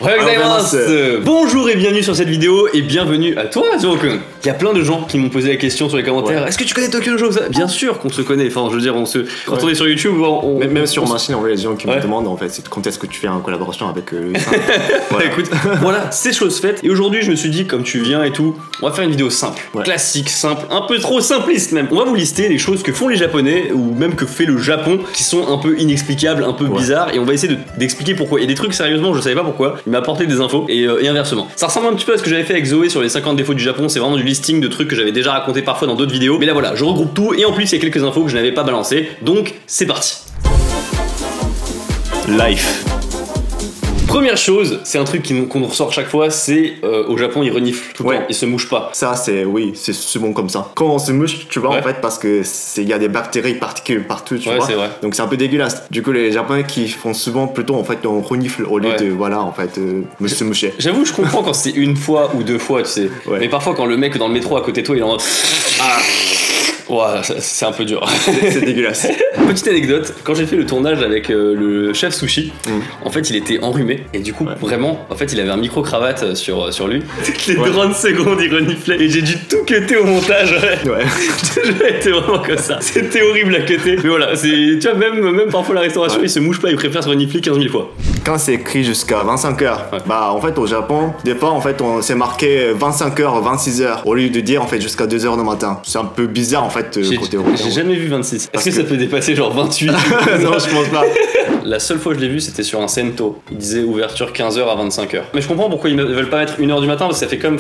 Bonjour et bienvenue sur cette vidéo et bienvenue à toi Zero-kun. Il y a plein de gens qui m'ont posé la question sur les commentaires. Est-ce que tu connais Tokyo Joe? Bien sûr qu'on se connaît, enfin je veux dire quand on est sur YouTube même sur machine, en vrai, les gens qui me demandent en fait quand est-ce que tu fais une collaboration avec Écoute, voilà, c'est chose faite. Et aujourd'hui je me suis dit, comme tu viens et tout, on va faire une vidéo simple, classique, simple, un peu trop simpliste même. On va vous lister les choses que font les Japonais ou même que fait le Japon qui sont un peu inexplicables, un peu bizarres, et on va essayer d'expliquer pourquoi. Il y a des trucs sérieusement je savais pas pourquoi, il m'a apporté des infos et inversement. Ça ressemble un petit peu à ce que j'avais fait avec Zoé sur les 50 défauts du Japon. C'est vraiment du listing de trucs que j'avais déjà raconté parfois dans d'autres vidéos, mais là voilà, je regroupe tout et en plus il y a quelques infos que je n'avais pas balancées, donc c'est parti. Life. Première chose, c'est un truc qu'on nous ressort chaque fois, c'est au Japon ils reniflent tout le temps, ils se mouchent pas. Ça c'est souvent comme ça. Quand on se mouche, tu vois en fait, parce que il y a des bactéries, particules partout, tu vois. Donc c'est un peu dégueulasse. Du coup les Japonais qui font souvent plutôt en fait on renifle au lieu de se moucher. J'avoue je comprends quand c'est une fois ou deux fois, tu sais. Mais parfois quand le mec dans le métro à côté de toi il est en ouais, c'est un peu dur. C'est dégueulasse. Petite anecdote, quand j'ai fait le tournage avec le chef sushi, en fait il était enrhumé et du coup vraiment, en fait il avait un micro-cravate sur lui. Toutes les 30 secondes il reniflait et j'ai dû tout cutter au montage. J'étais vraiment comme ça. C'était horrible à cutter. Mais voilà, tu vois, même parfois la restauration il se mouche pas, il préfère se renifler 15 000 fois. Quand c'est écrit jusqu'à 25 heures, bah en fait au Japon, des fois en fait on s'est marqué 25 heures, 26 heures au lieu de dire en fait jusqu'à 2 heures du matin. C'est un peu bizarre en fait. J'ai jamais vu 26. Est-ce que ça peut dépasser genre 28? Non, je pense pas. La seule fois que je l'ai vu, c'était sur un Sento. Il disait ouverture 15h à 25h. Mais je comprends pourquoi ils ne veulent pas mettre 1h du matin, parce que ça fait comme.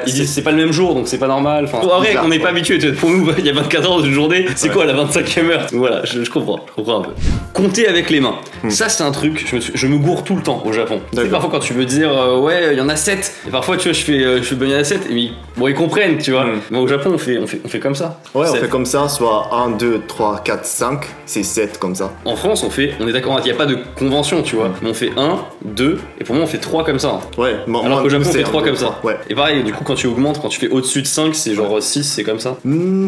Ils disent c'est pas le même jour, donc c'est pas normal. Après, on n'est pas habitué. Pour nous, il y a 24 heures dans une journée. C'est quoi la 25e heure? Voilà, je comprends un peu. Compter avec les mains. Ça, c'est un truc, je me gourre tout le temps au Japon. Tu sais, parfois, quand tu veux dire, ouais, il y en a 7. Et parfois, tu vois, je fais il y en a 7. Et bon, ils comprennent, tu vois. Mais au Japon, on fait comme ça. Ouais, on fait comme ça, soit 1, 2, 3, 4, 5, c'est 7 comme ça. En France, on est d'accord, il n'y a pas de convention, tu vois. Mais on fait 1, 2, et pour moi, on fait 3 comme ça. Ouais, alors qu'au Japon, on fait 3 comme ça. Ouais. Et pareil, du coup, quand tu augmentes, quand tu fais au-dessus de 5, c'est genre 6, c'est comme ça.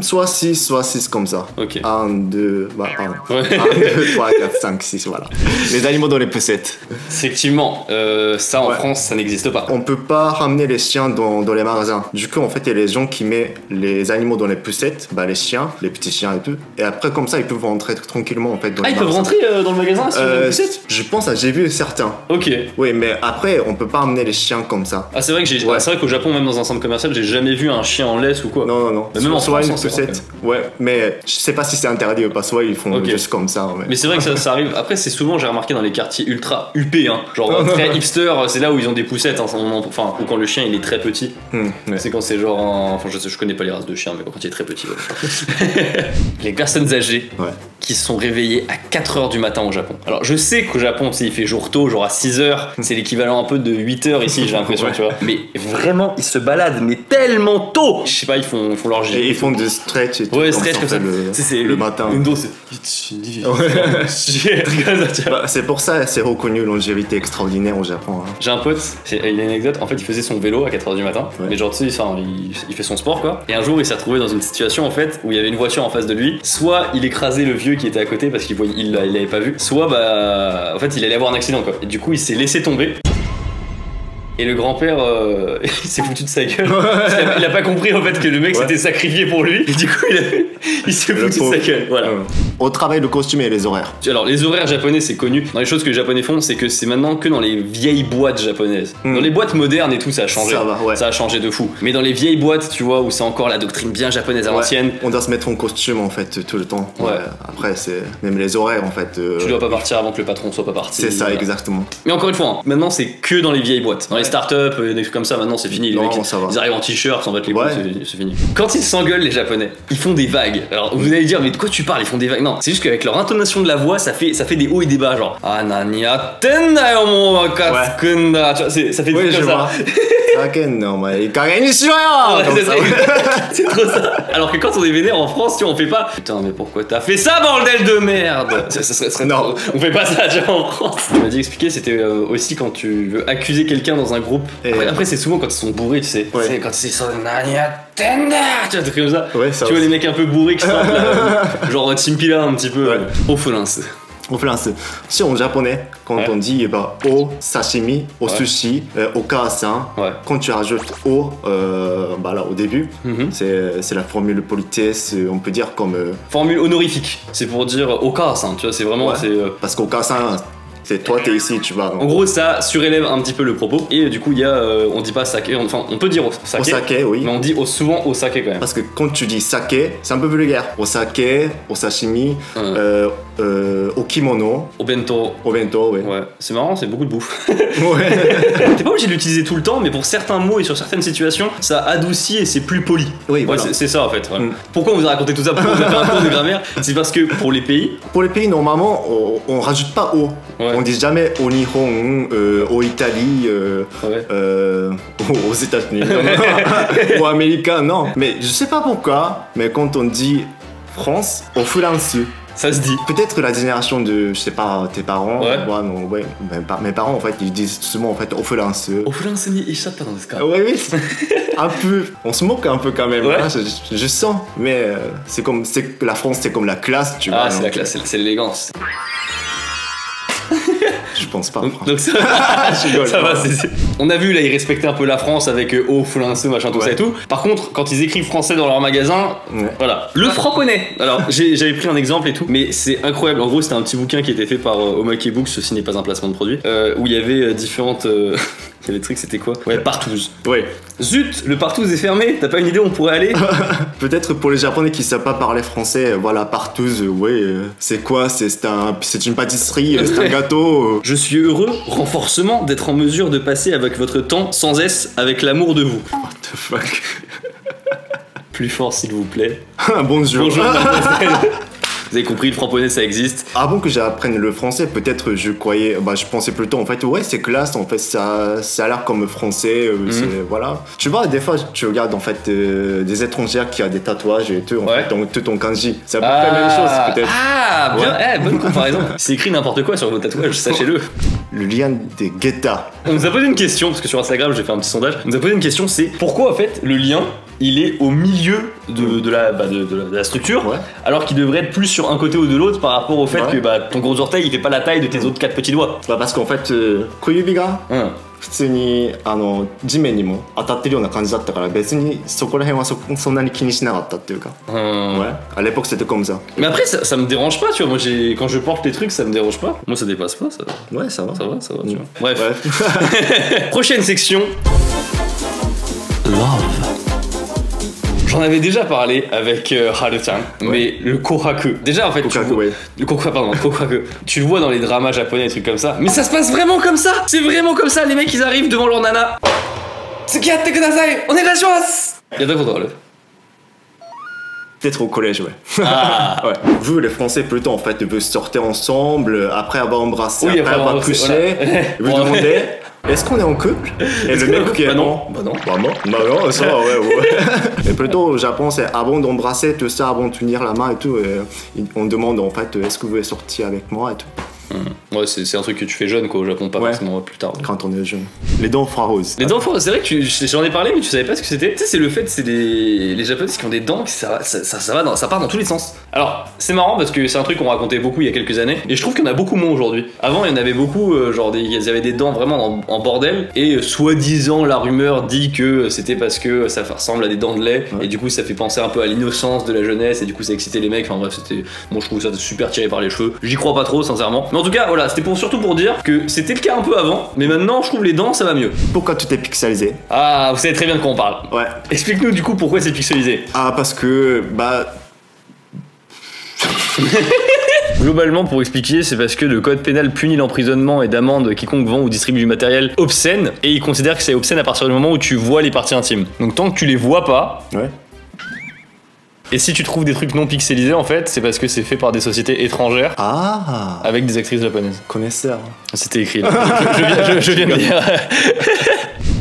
Soit 6 comme ça. Ok. 1, 2, 1, 2, 3, 4, 5, 6, voilà. Les animaux dans les poussettes. Effectivement, ça en France, ça n'existe pas. On peut pas ramener les chiens dans les magasins. Du coup, en fait, il y a les gens qui mettent les animaux dans les poussettes, bah les chiens, les petits chiens et tout. Et après, comme ça, ils peuvent rentrer tranquillement en fait dans les ils peuvent rentrer dans le magasin sur les poussettes? Je pense, j'ai vu certains. Ok. Oui, mais après, on peut pas amener les chiens comme ça. Ah, c'est vrai que c'est vrai qu'au Japon, même dans un centre commercial, j'ai jamais vu un chien en laisse ou quoi. Non. Même en soit France, une poussette. Ouais, mais je sais pas si c'est interdit ou pas. Soit ils font juste comme ça. Mais c'est vrai que ça arrive. Après, c'est souvent, j'ai remarqué dans les quartiers ultra huppés, genre très hipster, c'est là où ils ont des poussettes. Enfin, ou quand le chien il est très petit. C'est quand c'est genre. Enfin, je connais pas les races de chiens, mais quand il est très petit. Les personnes âgées qui se sont réveillées à 4h du matin au Japon. Alors je sais qu'au Japon il fait jour tôt, genre à 6h, c'est l'équivalent un peu de 8h ici, j'ai l'impression, tu vois. Mais vraiment ils se baladent mais tellement tôt. Je sais pas, ils font leur gym. Et ils font des stretch et tout. Ouais, stretch comme ça. Le matin. Une dose. C'est pour ça c'est reconnu longévité extraordinaire au Japon. J'ai un pote, il y a une anecdote, en fait il faisait son vélo à 4h du matin, mais genre tu sais, il fait son sport quoi. Et un jour il s'est retrouvé dans une situation en fait où il y avait une voiture en face de lui, soit il écrasait le vieux qui était à côté parce qu'il l'avait pas vu, soit en fait il allait avoir un accident quoi. Et du coup il s'est laissé tomber. Et le grand-père, il s'est foutu de sa gueule. Il a pas compris en fait que le mec s'était sacrifié pour lui. Et du coup, il s'est foutu de sa gueule. Voilà. Au travail, le costume et les horaires. Alors, les horaires japonais, c'est connu. Dans les choses que les Japonais font, c'est que c'est maintenant que dans les vieilles boîtes japonaises. Dans les boîtes modernes et tout, ça a changé. Ça a changé de fou. Mais dans les vieilles boîtes, tu vois, où c'est encore la doctrine bien japonaise à l'ancienne. On doit se mettre en costume en fait tout le temps. Après, c'est même les horaires en fait. Tu dois pas partir avant que le patron soit pas parti. C'est ça, exactement. Mais encore une fois, maintenant, c'est que dans les vieilles boîtes. Dans les startups, des trucs comme ça, maintenant c'est fini. Les mecs, ils arrivent en t-shirt, s'en battent les couilles, c'est fini. Quand ils s'engueulent, les Japonais, ils font des vagues. Alors vous allez dire, mais de quoi tu parles? Ils font des vagues. Non, c'est juste qu'avec leur intonation de la voix, ça fait des hauts et des bas, genre ah nani attenda yo mo wakatsukunda. Ça fait des trucs comme ça. C'est trop ça. Alors que quand on est vénère en France, tu vois, on fait pas putain, mais pourquoi t'as fait ça, bordel de merde? Ça serait non, on fait pas ça, tu vois, en France. Tu m'as dit expliquer, c'était aussi quand tu veux accuser quelqu'un dans un groupe. Après, c'est souvent quand ils sont bourrés, tu sais. Quand c'est ça, tu vois, des trucs comme ça. Tu vois les mecs un peu bourrés qui sortent là, genre Timpila un petit peu. Orphelins. Au France. Si en japonais, quand on dit au sashimi, au sushi, au kaasan, quand tu rajoutes au, là, au début, c'est la formule politesse, on peut dire comme... Formule honorifique, c'est pour dire au kaasan, tu vois, c'est vraiment... Parce qu'au kaasan... C'est toi, t'es ici, tu vois. En gros, ça surélève un petit peu le propos. Et du coup, il y a, on dit pas sake, enfin, on peut dire au sake, oui. Mais on dit souvent au sake quand même. Parce que quand tu dis sake, c'est un peu vulgaire. Au sake, au sashimi, au kimono. Au bento. Au bento, oui. Ouais, c'est marrant, c'est beaucoup de bouffe. T'es pas obligé de l'utiliser tout le temps, mais pour certains mots et sur certaines situations, ça adoucit et c'est plus poli. Oui, voilà. C'est ça en fait. Pourquoi on vous a raconté tout ça? Pourquoi on vous a fait un cours de grammaire? C'est parce que pour les pays. Pour les pays, normalement, on rajoute pas au. On dit jamais au Nihon, au Italie, aux États-Unis, aux Américains, non. Mais je sais pas pourquoi, mais quand on dit France, au France. Ça se dit. Peut-être la génération de, je sais pas, tes parents. Mes parents en fait, ils disent souvent en fait au France. Au France ni ishata dans ce cas. Oui. Un peu. On se moque un peu quand même. Hein, je sens. Mais c'est comme, la France, c'est comme la classe, tu vois. Ah, c'est la classe, c'est l'élégance. Je pense pas. Donc ça, ça va. On a vu là, ils respectaient un peu la France avec au France, machin, tout ça et tout. Par contre, quand ils écrivent français dans leur magasin, voilà. Le franconais. Alors, j'avais pris un exemple et tout, mais c'est incroyable. En gros, c'était un petit bouquin qui était fait par Omake Books, ceci n'est pas un placement de produit, où il y avait différentes. Il y avait des trucs, c'était quoi? Ouais, partouze. Ouais. Zut, le partouze est fermé, t'as pas une idée où on pourrait aller? Peut-être pour les Japonais qui savent pas parler français, voilà, partouze, c'est quoi? C'est une pâtisserie, c'est un gâteau. Je suis heureux, renforcement, d'être en mesure de passer avec votre temps sans S, avec l'amour de vous. What the fuck? Plus fort, s'il vous plaît. Bonjour. Bonjour, mademoiselle. Vous avez compris, le franconais ça existe. Avant que j'apprenne le français, peut-être je pensais plutôt en fait, c'est classe, en fait ça a l'air comme français, voilà. Tu vois, des fois tu regardes en fait des étrangères qui ont des tatouages et tout, en fait, donc tout ton kanji. C'est à peu près la même chose peut-être. Ah, bien, bonne comparaison. C'est écrit n'importe quoi sur vos tatouages, sachez-le. Le lien des guetta. On nous a posé une question, parce que sur Instagram j'ai fait un petit sondage, on nous a posé une question, c'est pourquoi en fait le lien il est au milieu de la structure, alors qu'il devrait être plus sur un côté ou de l'autre par rapport au fait que ton gros orteil il fait pas la taille de tes autres 4 petits doigts. Parce qu'en fait, koyubi ga 普通に地面にも当たってるような感じだったから別にそこら辺はそんなに気にしなかったっていうか。À l'époque c'était comme ça. Mais après ça me dérange pas, tu vois. Moi quand je porte les trucs ça me dérange pas. Moi ça dépasse pas ça. Ouais, ça va. Ça va, tu vois. Bref. Prochaine section. Love. J'en avais déjà parlé avec Haru-chan, mais le kohaku. Déjà en fait, le kohaku. Tu le vois dans les dramas japonais, des trucs comme ça. Mais ça se passe vraiment comme ça. C'est vraiment comme ça. Les mecs ils arrivent devant leur nana. Tsukiyatte kudasai, onegaishimasu. Y'a quoi le Peut-être au collège, Vous, les Français, plutôt en fait, vous sortez ensemble, après avoir embrassé, après avoir couché, vous demandez est-ce qu'on est en couple? Et le mec qui est non. Bah non, ça va, Et plutôt au Japon, c'est avant d'embrasser tout ça, avant de tenir la main et tout, on demande en fait est-ce que vous voulez sortir avec moi et tout. Ouais, c'est un truc que tu fais jeune quoi au Japon, pas forcément plus tard. Quand on est jeune. Les dents roses. Les dents roses, c'est vrai que j'en ai parlé mais tu savais pas ce que c'était. Tu sais, c'est le fait, c'est les Japonais qui ont des dents, ça part dans tous les sens. Alors, c'est marrant parce que c'est un truc qu'on racontait beaucoup il y a quelques années et je trouve qu'il y en a beaucoup moins aujourd'hui. Avant, il y en avait beaucoup, il y avait des dents vraiment en bordel et soi-disant la rumeur dit que c'était parce que ça ressemble à des dents de lait et du coup ça fait penser un peu à l'innocence de la jeunesse et du coup ça excitait les mecs. Enfin bref, moi je trouve ça super tiré par les cheveux. J'y crois pas trop sincèrement. Mais en tout cas, voilà, c'était surtout pour dire que c'était le cas un peu avant, mais maintenant je trouve les dents ça va mieux. Pourquoi tout est pixelisé? Ah, vous savez très bien de quoi on parle. Ouais. Explique-nous du coup pourquoi c'est pixelisé. Ah, parce que Globalement, pour expliquer, c'est parce que le code pénal punit l'emprisonnement et d'amende quiconque vend ou distribue du matériel obscène, et il considère que c'est obscène à partir du moment où tu vois les parties intimes. Donc tant que tu les vois pas. Et si tu trouves des trucs non pixelisés, en fait, c'est parce que c'est fait par des sociétés étrangères. Avec des actrices japonaises. Connaisseur. C'était écrit là. je viens de dire.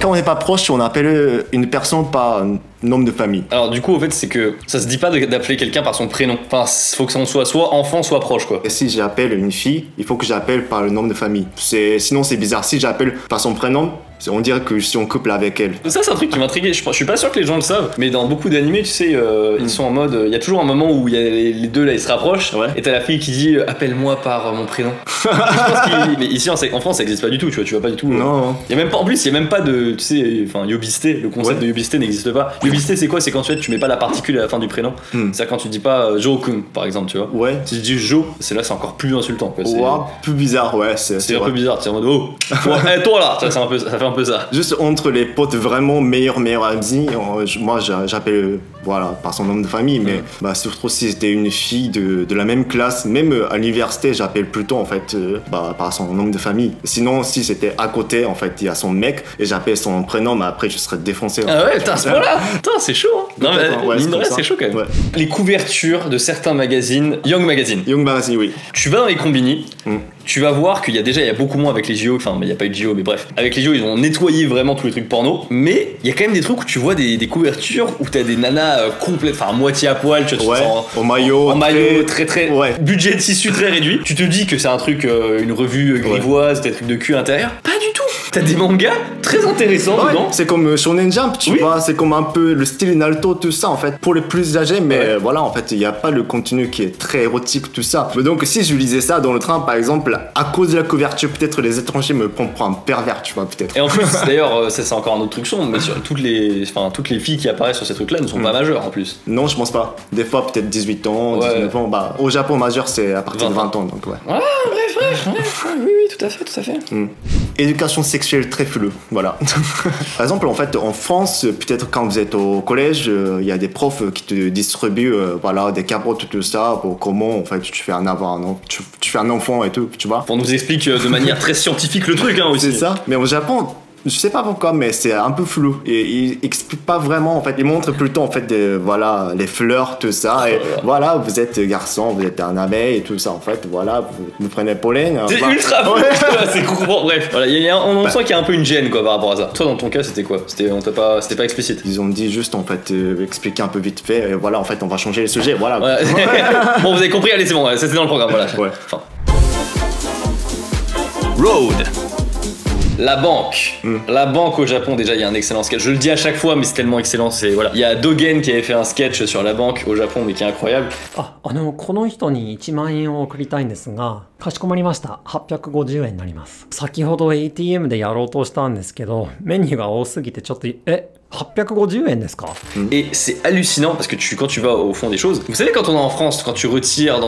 Quand on n'est pas proche, on appelle une personne par nom de famille. Alors du coup, en fait, c'est que ça se dit pas d'appeler quelqu'un par son prénom. Enfin, faut que ça soit enfant, soit proche, quoi. Et si j'appelle une fille, il faut que j'appelle par le nom de famille. Sinon, c'est bizarre. Si j'appelle par son prénom, On dirait que je suis en couple avec elle. Ça, c'est un truc qui m'intriguait. Je suis pas sûr que les gens le savent, mais dans beaucoup d'animés, tu sais, ils sont en mode. Il y a toujours un moment où il y a les deux là, ils se rapprochent, et t'as la fille qui dit appelle-moi par mon prénom. Je pense mais ici en France, ça existe pas du tout, tu vois pas du tout. Non. Il y a même pas, en plus, il y a même pas de, tu sais, enfin, yobisté. Le concept de yobisté n'existe pas. Yobisté, c'est quoi? C'est quand tu mets pas la particule à la fin du prénom. C'est-à-dire quand tu dis pas Jo-kun, par exemple, tu vois. Ouais. Si tu dis Jo, c'est encore plus insultant. Quoi. Plus bizarre, ouais. C'est un peu bizarre. Tu es en mode oh, toi là, ça fait un peu ça. Juste entre les potes vraiment meilleurs amis, moi j'appelle par son nom de famille, mais surtout si c'était une fille de la même classe, même à l'université, j'appelle plutôt en fait par son nom de famille. Sinon, si c'était à côté, en fait, il y a son mec et j'appelle son prénom, mais après je serais défoncé. Ah ouais, t'as ce point-là. Putain, c'est chaud. Hein. Non mais c'est chaud quand même. Ouais. Les couvertures de certains magazines, Young Magazine, oui. Tu vas dans les combini. Tu vas voir qu'il y a beaucoup moins avec les JO, enfin il n'y a pas eu de JO mais bref, avec les JO ils ont nettoyé vraiment tous les trucs porno, mais il y a quand même des trucs où tu vois des couvertures où t'as des nanas complètes, enfin moitié à poil, tu vois, en maillot très budget de tissu très réduit, tu te dis que c'est un truc, une revue grivoise, des trucs de cul intérieur, pas du tout, t'as des mangas très intéressants dedans. C'est comme Shonen Jump, tu vois, c'est comme un peu le style Naruto, tout ça en fait, pour les plus âgés, mais voilà en fait il n'y a pas le contenu qui est très érotique, tout ça. Mais donc si je lisais ça dans le train par exemple, à cause de la couverture, peut-être les étrangers me prennent pour un pervers, tu vois, peut-être. Et en plus, d'ailleurs, ça c'est encore un autre truc sombre, mais sur toutes les filles qui apparaissent sur ces trucs-là ne sont pas majeures en plus. Non, je pense pas. Des fois, peut-être 18 ans, 19 ans. Bah, au Japon, majeur, c'est à partir de 20 ans, donc ouais. Ah, bref, oui, tout à fait. Éducation sexuelle très floue, voilà. Par exemple, en fait, en France, peut-être quand vous êtes au collège, il y a des profs qui te distribuent, des carottes, tout ça, pour comment, en fait, tu fais tu fais un enfant et tout, tu vois. On nous explique de manière très scientifique le truc, hein, aussi. C'est ça. Mais au Japon, je sais pas pourquoi, mais c'est un peu flou. Et il explique pas vraiment, en fait. Il montre plutôt, en fait, les fleurs, tout ça. Et voilà, vous êtes garçon, vous êtes un abeille et tout ça, en fait. Voilà, vous prenez pollen. C'est ultra flou. C'est courant. Bref, voilà, on sent qu'il y a un peu une gêne, quoi, par rapport à ça. Toi, dans ton cas, c'était quoi? C'était pas explicite. Ils ont dit juste, en fait, expliquer un peu vite fait. Et voilà, en fait, on va changer les sujets. Voilà. Bon, vous avez compris, allez, c'est bon, c'était dans le programme, voilà. Enfin. Road. La banque. La banque au Japon, déjà, il y a un excellent sketch. Je le dis à chaque fois, mais c'est tellement excellent. Il y a Dogen qui avait fait un sketch sur la banque au Japon, mais qui est incroyable. この人に1万円を送りたいんですが、かしこまりました。850円になります。先ほど ATM でやろうとしたんですけど、メニューが多すぎてちょっと850円ですか? Et c'est hallucinant parce que quand tu vas au fond des choses, vous savez quand on est en France, quand tu retires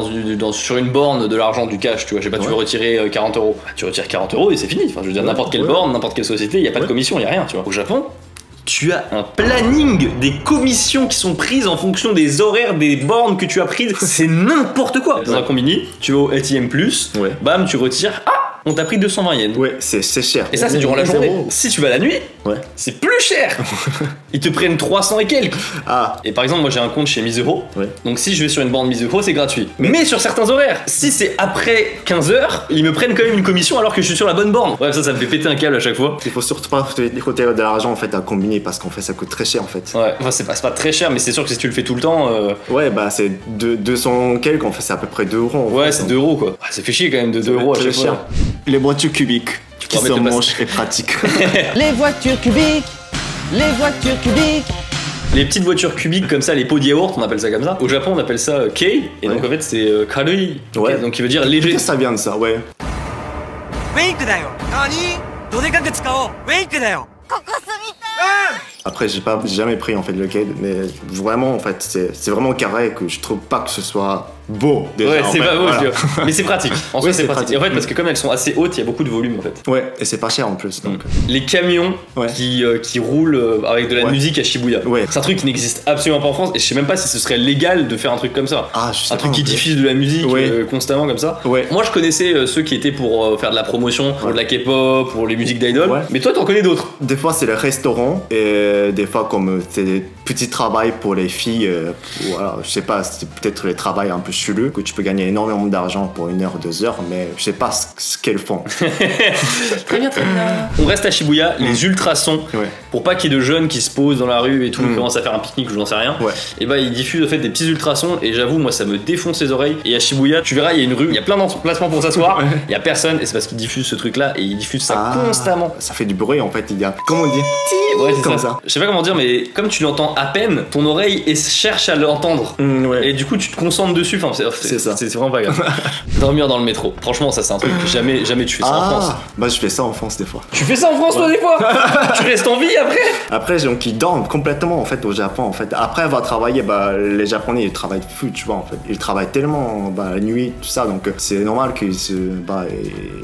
sur une borne de l'argent, du cash, tu vois, je sais pas, tu veux retirer 40 €, tu retires 40 € et c'est fini. Enfin, je veux dire, n'importe quelle borne, n'importe quelle société, il y a pas de commission, il y a rien, tu vois. Au Japon, tu as un planning des commissions qui sont prises en fonction des horaires des bornes que tu as prises. C'est n'importe quoi. Dans un combini, tu vas au ATM+, bam, tu retires. On t'a pris 220 yens. Ouais, c'est cher. Et ça, c'est durant la journée. Si tu vas la nuit, c'est plus cher. Ils te prennent 300 et quelques. Et par exemple, moi j'ai un compte chez Mizuho. Donc si je vais sur une borne Mizuho, c'est gratuit. Mais sur certains horaires, si c'est après 15h, ils me prennent quand même une commission alors que je suis sur la bonne borne. Bref, ça me fait péter un câble à chaque fois. Il faut surtout pas retirer de l'argent en fait à combiner parce qu'en fait ça coûte très cher en fait. Ouais, enfin c'est pas très cher, mais c'est sûr que si tu le fais tout le temps. Ouais, bah c'est 200 quelques, en fait c'est à peu près 2 €. Ouais, c'est 2 € quoi. Ça fait chier quand même de 2 € à chaque fois. Les voitures cubiques qui se mangent et pratiques. Les voitures cubiques. Les petites voitures cubiques comme ça, les pots de yaourt, on appelle ça comme ça. Au Japon, on appelle ça kei, et donc en fait c'est karui. Ouais. Donc qui veut dire léger. Ça vient de ça, ouais. Après, j'ai jamais pris en fait le kei, mais vraiment en fait c'est vraiment carré que je trouve pas que ce soit beau déjà. Ouais, c'est pas beau, voilà. Mais c'est pratique. En soi, c'est pratique. Et en fait, parce que comme elles sont assez hautes, il y a beaucoup de volume en fait. Ouais, et c'est pas cher en plus. Donc. Les camions qui roulent avec de la musique à Shibuya. C'est un truc qui n'existe absolument pas en France, et je sais même pas si ce serait légal de faire un truc comme ça. Un truc qui diffuse de la musique constamment comme ça. Moi, je connaissais ceux qui étaient pour faire de la promotion, pour de la K-pop, pour les musiques d'idol. Mais toi, t'en connais d'autres? Des fois, c'est le restaurant, et des fois, comme c'est des petits travails pour les filles. Voilà, je sais pas, c'est peut-être les travails un peu chelou, que tu peux gagner énormément d'argent pour 1 heure, 2 heures, mais je sais pas ce qu'elles font. Très bien, très bien. On reste à Shibuya, les ultrasons, pour pas qu'il y ait de jeunes qui se posent dans la rue et tout, qui commencent à faire un pique-nique ou j'en sais rien. Et bah ils diffusent en fait des petits ultrasons et j'avoue moi ça me défonce les oreilles. Et à Shibuya, tu verras, il y a une rue, il y a plein d'emplacements pour s'asseoir, il y a personne et c'est parce qu'ils diffusent ce truc là et ils diffusent ça constamment. Ça fait du bruit en fait, il y a, comment on dit, ouais, c'est comme ça. Je sais pas comment dire, mais comme tu l'entends à peine, ton oreille cherche à l'entendre. Et du coup tu te concentres dessus, enfin c'est vraiment pas grave. Dormir dans le métro, franchement ça c'est un truc que jamais tu fais ça en France. Bah je fais ça en France des fois. Tu fais ça en France toi des fois? Tu restes en vie après donc ils dorment complètement en fait au Japon en fait. Après avoir travaillé, bah les Japonais ils travaillent fou, tu vois en fait. Ils travaillent tellement la nuit, tout ça, donc c'est normal qu'ils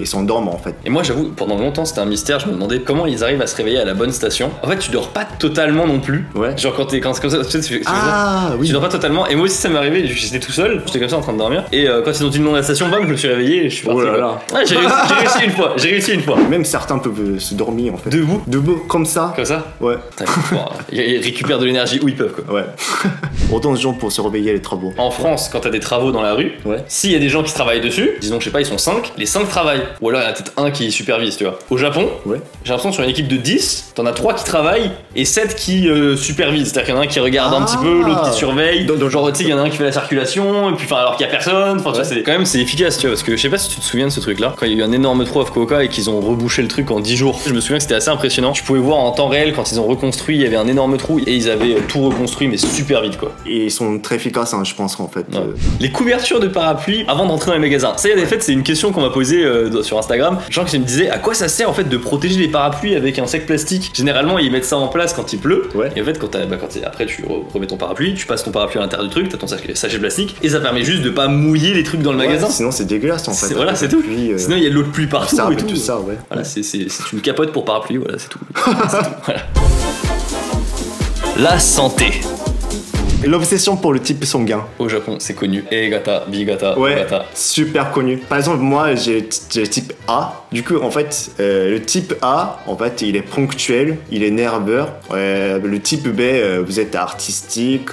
s'endorment en fait. Et moi j'avoue, pendant longtemps c'était un mystère, je me demandais comment ils arrivent à se réveiller à la bonne station. En fait tu dors pas totalement non plus. Genre quand c'est comme ça, tu dors pas totalement. Et moi aussi ça m'est arrivé, j'étais tout seul, j'étais comme ça en train de dormir. Et quand ils ont dit le nom de la station, bam, je me suis réveillé et je suis parti. Ouais, j'ai réussi une fois. Même certains peuvent se dormir en fait. Debout comme ça. Comme ça. Ouais. Ils récupèrent de l'énergie où ils peuvent quoi. Ouais. Autant de gens pour se réveiller les travaux. En France, quand t'as des travaux dans la rue, s'il y a des gens qui travaillent dessus, disons je sais pas, ils sont 5, les 5 travaillent. Ou alors il y en a peut-être un qui supervise, tu vois. Au Japon, j'ai l'impression que sur une équipe de 10, t'en as 3 qui travaillent et 7 qui supervisent. C'est-à-dire qu'il y en a un qui regarde un petit peu, l'autre qui surveille. Donc genre tu sais, il y en a un qui fait la circulation, et puis alors qu'il y a personne. Enfin, tu vois, c'est quand même c'est efficace, tu vois. Parce que je sais pas si tu te souviens de ce truc là, quand il y a eu un énorme trou à Fukuoka et qu'ils ont rebouché le truc en 10 jours. Je me souviens que c'était assez impressionnant. Tu pouvais voir en temps réel quand ils ont reconstruit, il y avait un énorme trou et ils avaient tout reconstruit mais super vite quoi. Et ils sont très efficaces je pense en fait. Les couvertures de parapluie avant d'entrer dans les magasins. Ça y est, en fait c'est une question qu'on m'a posée sur Instagram. Gens qui me disaient à quoi ça sert en fait de protéger les parapluies avec un sac plastique. Généralement ils mettent ça en place quand il pleut. Et en fait après tu remets ton parapluie, tu passes ton parapluie à l'intérieur du truc, t'as ton sachet plastique et ça permet juste de pas mouiller les trucs dans le magasin. Sinon c'est dégueulasse en fait. Voilà c'est tout. Sinon il y a de l'eau de pluie partout ça, et tout. Ça, Voilà, c'est une capote pour parapluie, voilà c'est tout. Voilà. La santé. L'obsession pour le type sanguin. Au Japon, c'est connu. A-gata, B-gata, O-gata. Super connu. Par exemple, moi, j'ai type A. Du coup, en fait, le type A, en fait, il est ponctuel, il est nerveux. Le type B, vous êtes artistique.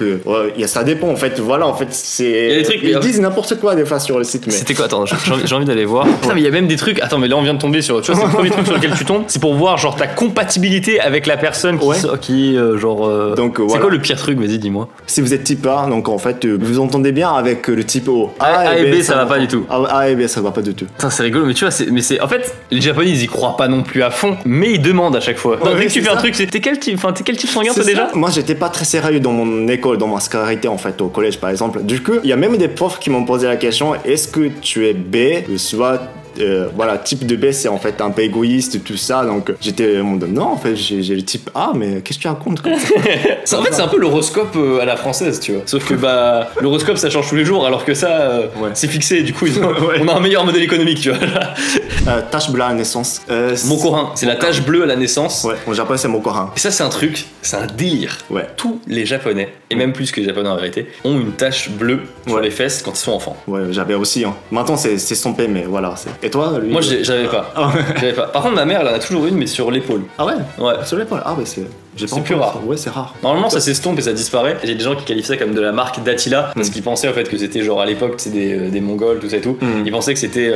Ça dépend, en fait. Voilà, en fait, c'est... Ils disent n'importe quoi, des fois, sur le site. Mais... C'était quoi? Attends, j'ai envie d'aller voir. Putain, mais il y a même des trucs... Attends, mais là, on vient de tomber sur... Tu vois, c'est le premier truc sur lequel tu tombes. C'est pour voir, genre, ta compatibilité avec la personne qui genre... Donc, c'est quoi le pire truc? Vas-y, dis-moi. Si vous êtes type A, donc en fait vous entendez bien avec le type O. A et B ça va pas du tout. A et B ça va pas du tout. Putain c'est rigolo mais tu vois en fait les Japonais ils y croient pas non plus à fond mais ils demandent à chaque fois. Dès que tu fais un truc t'es quel type sanguin toi déjà? Moi j'étais pas très sérieux dans mon école, dans ma scolarité en fait au collège par exemple. Du coup il y a même des profs qui m'ont posé la question est-ce que tu es B soit type de B c'est en fait un peu égoïste tout ça donc j'étais non en fait j'ai le type A mais qu'est-ce que tu racontes comme ça? En fait c'est un peu l'horoscope à la française tu vois sauf que l'horoscope ça change tous les jours alors que ça c'est fixé du coup on a un meilleur modèle économique tu vois. Tache bleue à la naissance. Mokohan c'est la tache bleue à la naissance. En japonais c'est Mokohan. Et ça c'est un truc, c'est un délire. Tous les Japonais et même plus que les Japonais en vérité ont une tache bleue sur les fesses quand ils sont enfants. J'avais aussi maintenant c'est estompé mais voilà c'est... Et toi, lui? Moi, j'avais pas. J'avais pas. Par contre, ma mère, elle en a toujours une, mais sur l'épaule. Ah ouais? Ouais. Sur l'épaule? Ah ouais, c'est plus rare. Ouais, c'est rare. Normalement, ça s'estompe et ça disparaît. Il y a des gens qui qualifient ça comme de la marque d'Attila parce qu'ils pensaient en fait que c'était genre à l'époque, c'est des Mongols, tout ça et tout. Ils pensaient que c'était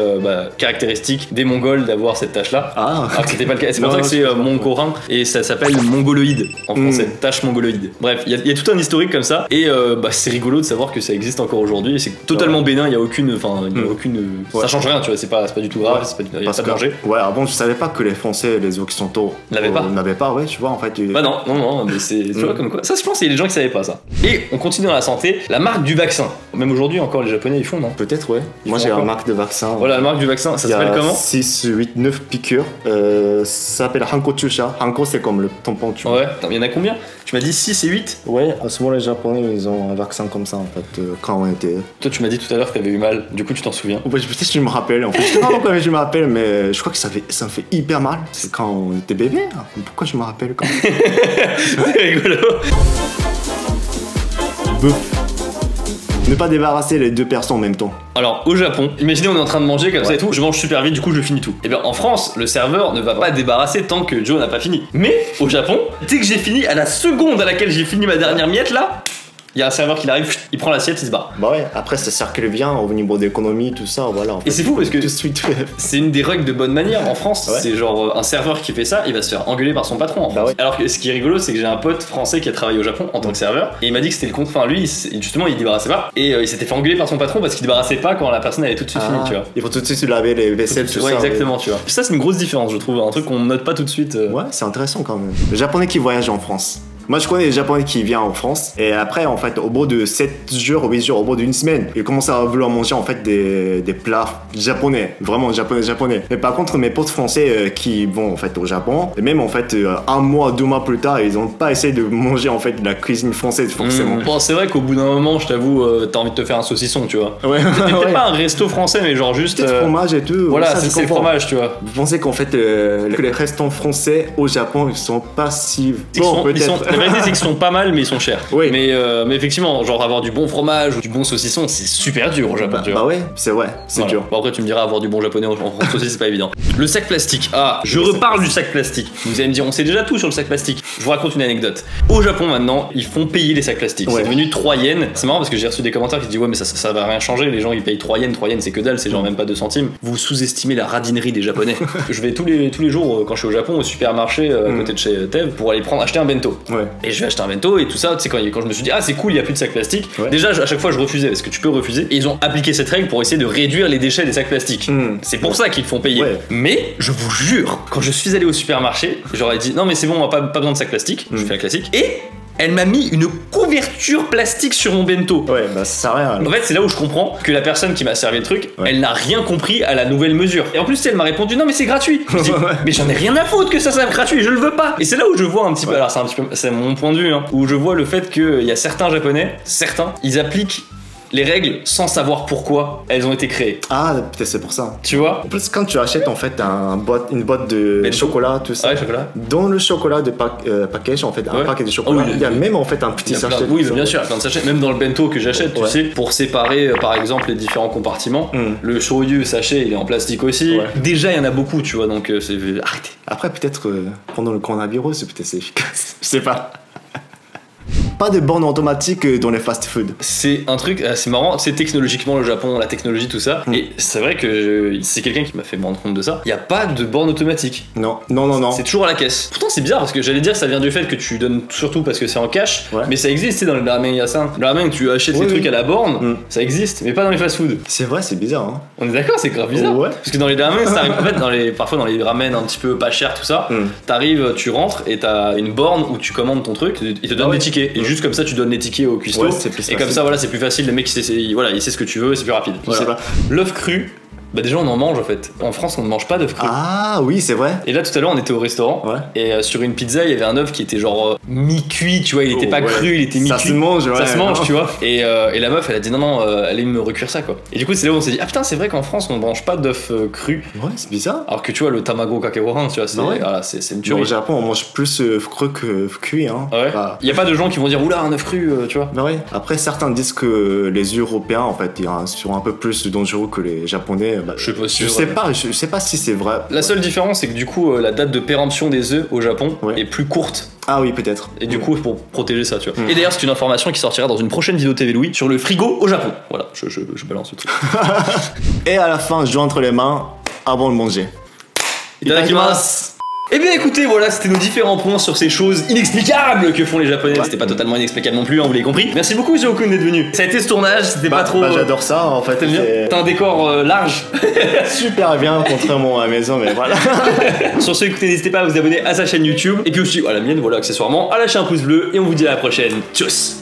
caractéristique des Mongols d'avoir cette tache-là. Alors que c'était pas le cas. C'est pour ça que c'est Monkohan et ça s'appelle mongoloïde en français. Tache mongoloïde. Bref, il y a tout un historique comme ça et c'est rigolo de savoir que ça existe encore aujourd'hui. C'est totalement bénin. Il y a aucune, ça change rien. Tu vois, c'est pas du tout grave. C'est pas, y a pas de danger. Avant je savais pas que les Français, les occidentaux n'avaient pas. Tu vois en fait. Non, mais c'est tu vois comme quoi. Ça je pense qu'il y a des gens qui savaient pas ça. Et on continue dans la santé, la marque du vaccin. Même aujourd'hui encore les Japonais ils font non? Peut-être Moi j'ai la marque de vaccin. Voilà la marque du vaccin, ça s'appelle comment? 6, 8, 9 piqûres. Ça s'appelle Hanko Chusha. Hanko c'est comme le tampon tu vois. Ouais, il y en a combien? Tu m'as dit 6 et 8? Ouais, à ce moment les Japonais ils ont un vaccin comme ça en fait quand on était... Toi tu m'as dit tout à l'heure que t'avais eu mal, du coup tu t'en souviens? Peut-être que je me rappelle en fait. Je sais pas pourquoi je me rappelle mais je crois que ça me fait hyper mal. C'est quand on était bébé. Pourquoi je me rappelle quand C'est rigolo. Ne pas débarrasser les deux personnes en même temps. Alors au Japon, imaginez on est en train de manger comme ça et tout, je mange super vite du coup je finis tout. Et bien en France, le serveur ne va pas débarrasser tant que Joe n'a pas fini. Mais au Japon, dès que j'ai fini, à la seconde à laquelle j'ai fini ma dernière miette là, Il y a un serveur qui arrive, il prend l'assiette, il se barre. Bah ouais, après ça circule bien au niveau d'économie, tout ça, voilà. En fait, et c'est fou parce que tout de suite. C'est une des règles de bonne manière en France. Ouais. C'est genre un serveur qui fait ça, il va se faire engueuler par son patron. Bah ouais. Alors que ce qui est rigolo, c'est que j'ai un pote français qui a travaillé au Japon en tant que serveur et il m'a dit que c'était le compte. Enfin, lui, justement, il débarrassait pas et il s'était fait engueuler par son patron parce qu'il débarrassait pas quand la personne avait tout de suite fini, tu vois. Il faut tout de suite laver les vaisselles, tout ça. Exactement, tu vois. Ça, c'est une grosse différence, je trouve, un truc qu'on note pas tout de suite. Ouais, c'est intéressant quand même. Le Japonais qui voyage en France. Moi, je connais les Japonais qui viennent en France et après, en fait, au bout de 7 jours ou 8 jours, au bout d'une semaine, ils commencent à vouloir manger en fait des plats japonais, vraiment japonais. Mais par contre, mes potes français qui vont en fait au Japon, et même en fait 1 mois, 2 mois plus tard, ils ont pas essayé de manger en fait de la cuisine française forcément. Bon, c'est vrai qu'au bout d'un moment, je t'avoue, t'as envie de te faire un saucisson, tu vois. Ouais. Peut-être pas un resto français, mais genre juste peut-être fromage et tout. Voilà, c'est le fromage, tu vois. Vous pensez qu'en fait que les restaurants français au Japon, ils sont pas si bons peut-être. La vérité, c'est qu'ils sont pas mal, mais ils sont chers. Oui. Mais effectivement, genre avoir du bon fromage ou du bon saucisson, c'est super dur au Japon. Bah ouais, c'est vrai, c'est dur. Bon, après, tu me diras, avoir du bon japonais en France aussi, c'est pas évident. Le sac plastique. Ah, je reparle du sac plastique. Vous allez me dire, on sait déjà tout sur le sac plastique. Je vous raconte une anecdote. Au Japon, maintenant, ils font payer les sacs plastiques. Ouais. C'est devenu 3 yens. C'est marrant parce que j'ai reçu des commentaires qui disent, ouais, mais ça va rien changer. Les gens, ils payent 3 yens. 3 yens, c'est que dalle, c'est genre même pas 2 centimes. Vous sous-estimez la radinerie des Japonais. Je vais tous les jours, quand je suis au Japon, au supermarché à côté de chez Tev pour aller acheter un bento. Ouais. Et je vais acheter un bento et tout ça, tu sais, quand je me suis dit, ah, c'est cool, il y a plus de sacs plastiques. Ouais. Déjà, à chaque fois, je refusais parce que tu peux refuser. Et ils ont appliqué cette règle pour essayer de réduire les déchets des sacs plastiques. C'est pour ça qu'ils font payer. Ouais. Mais je vous jure, quand je suis allé au supermarché, j'aurais dit, non, mais c'est bon, on a pas besoin de sacs plastiques. Je fais la classique. Et elle m'a mis une couverture plastique sur mon bento. Ouais, bah ça sert à rien. Alors. En fait, c'est là où je comprends que la personne qui m'a servi le truc, elle n'a rien compris à la nouvelle mesure. Et en plus, elle m'a répondu, non, mais c'est gratuit. Je dis, mais j'en ai rien à foutre que ça soit gratuit, je le veux pas. Et c'est là où je vois un petit peu, alors c'est mon point de vue, hein, où je vois le fait qu'il y a certains Japonais, ils appliquent les règles sans savoir pourquoi elles ont été créées. Ah, peut-être c'est pour ça. Tu vois? En plus, quand tu achètes en fait une boîte de chocolat, tout ça. Ouais, chocolat. Dans le chocolat de package, en fait, un paquet de chocolat, il y a même en fait un petit sachet. Oui, bien sûr, plein de sachets. Même dans le bento que j'achète, tu sais, pour séparer par exemple les différents compartiments. Le shoyu sachet, il est en plastique aussi. Ouais. Déjà, il y en a beaucoup, tu vois, donc c'est arrêtez. Après, peut-être pendant le coronavirus, peut-être c'est efficace. Je sais pas. Pas de borne automatique dans les fast-food. C'est un truc, c'est marrant, c'est technologiquement le Japon, la technologie, tout ça. Et c'est vrai que c'est quelqu'un qui m'a fait me rendre compte de ça. Il n'y a pas de borne automatique. Non. C'est toujours à la caisse. Pourtant, c'est bizarre parce que j'allais dire ça vient du fait que tu donnes surtout parce que c'est en cash. Ouais. Mais ça existe, c'est dans le ramen, il y a ça. Le ramen, tu achètes les trucs à la borne, ça existe, mais pas dans les fast-food. C'est vrai, c'est bizarre. Hein. On est d'accord, c'est grave bizarre. Ouais. Parce que dans les ramen, ça arrive. En fait, parfois dans les ramen un petit peu pas cher, tout ça, t'arrives, tu rentres et t'as une borne où tu commandes ton truc, ils te donnent des tickets. Et juste comme ça, tu donnes les tickets au cuistot. Et comme ça, voilà, c'est plus facile. Le mec, il sait ce que tu veux, c'est plus rapide. Voilà. L'œuf cru. Bah déjà on en mange en fait. En France on ne mange pas d'œufs crus. Ah oui c'est vrai. Et là tout à l'heure on était au restaurant et sur une pizza il y avait un œuf qui était genre mi-cuit, tu vois, il était pas cru, il était mi-cuit. Ça se mange, ça se mange, tu vois. Et la meuf elle a dit non, allez me recuire ça quoi. Et du coup c'est là où on s'est dit ah putain c'est vrai qu'en France on ne mange pas d'œufs crus. Ouais c'est bizarre. Alors que tu vois le tamago kakegohan, tu vois, c'est une tuerie. Au Japon on mange plus cru que cuit hein. Ouais. Bah. Y a pas de gens qui vont dire oula un œuf cru, tu vois. Bah ouais. Après certains disent que les Européens en fait ils sont un peu plus dangereux que les Japonais. Bah, je sais pas sûr. Je sais pas si c'est vrai. La seule différence, c'est que du coup, la date de péremption des œufs au Japon est plus courte. Ah oui, peut-être. Et du coup, pour protéger ça, tu vois. Et d'ailleurs, c'est une information qui sortira dans une prochaine vidéo TV Louis sur le frigo au Japon. Voilà, je balance le truc. Et à la fin, je joue entre les mains avant de manger. Itadakimasu. Eh bien écoutez, voilà, c'était nos différents points sur ces choses inexplicables que font les Japonais. C'était pas totalement inexplicable non plus, hein, vous l'avez compris. Merci beaucoup Jiro-kun d'être venu. Ça a été ce tournage, c'était pas trop... j'adore ça en fait. T'aimes bien ? T'as un décor large. Super bien, contrairement à la maison, mais voilà. Sur ce, écoutez, n'hésitez pas à vous abonner à sa chaîne YouTube. Et puis aussi à la mienne, voilà, accessoirement, à lâcher un pouce bleu. Et on vous dit à la prochaine. Tchuss.